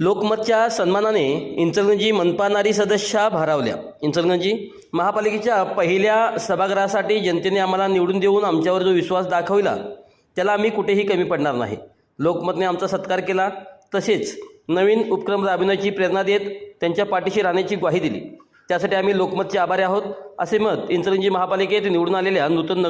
लोकमतच्या सन्मानाने इंचलगंजी मनपा नारी सदस्या भारावल्या। इंचलगंजी महापालिकेच्या पहिल्या सभागृहासाठी जनतेने आम्हाला निवडून देऊन आमच्यावर जो विश्वास दाखविला त्याला आम्ही कुठेही कमी पडणार नाही। लोकमतने आमचा सत्कार केला, तसेच नवीन उपक्रम राबविण्याची प्रेरणा देत त्यांच्या पाठीशी राहण्याची ग्वाही दिली। त्यासाठी आम्ही लोकमतचे आभारी आहोत, असे मत इंचलगंजी महापालिकेत निवडून आलेल्या नूतन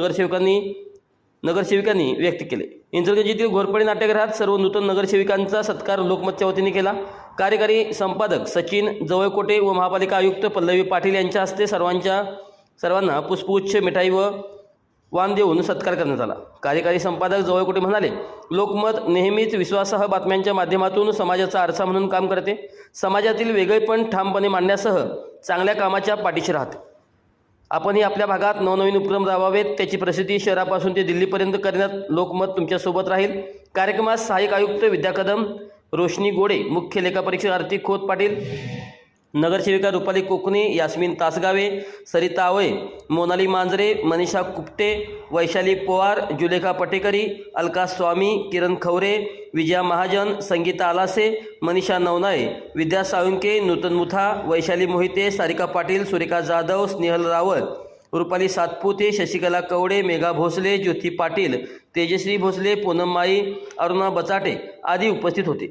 नगरसेविकांनी व्यक्त केले। इंचलगंजीतील घोरपडी नाट्यगृहात सर्व नूतन नगरसेविकांचा सत्कार लोकमतच्या वतीने केला। कार्यकारी संपादक सचिन जवळकोटे व महापालिका आयुक्त पल्लवी पाटील यांच्या हस्ते सर्वांना पुष्पगुच्छ, मिठाई व वाण देऊन सत्कार करण्यात आला। कार्यकारी संपादक जवळकोटे म्हणाले, लोकमत नेहमीच विश्वासार्ह बातम्यांच्या माध्यमातून समाजाचा आरसा म्हणून काम करते। समाजातील वेगळेपण ठामपणे मांडण्यासह चांगल्या कामाच्या पाठीशी राहते। आपणही आपल्या भागात नवनवीन उपक्रम राबवावेत, त्याची प्रसिद्धी शहरापासून ते दिल्लीपर्यंत करण्यात लोकमत तुमच्यासोबत राहील। कार्यक्रमात सहाय्यक आयुक्त विद्या कदम, रोशनी गोडे, मुख्य लेखापरीक्षक आर्थिक खोत पाटील, नगरसेविका रुपाली कोकणे, यास्मिन तासगावे, सरिता आवळे, मोनाली मांजरे, मनीषा कुपटे, वैशाली पवार, जुलेखा पटेकरी, अलका स्वामी, किरण खवरे, विजया महाजन, संगीता आलासे, मनीषा नवनाळे, विद्या साळुंके, नूतन मुथा, वैशाली मोहिते, सारिका पाटील, सुरेखा जाधव, स्नेहल रावळ, रुपाली सातपुते, शशिकला कवडे, मेघा भोसले, ज्योती पाटील, तेजश्री भोसले, पूनम माई, अरुणा बचाटे आदी उपस्थित होते।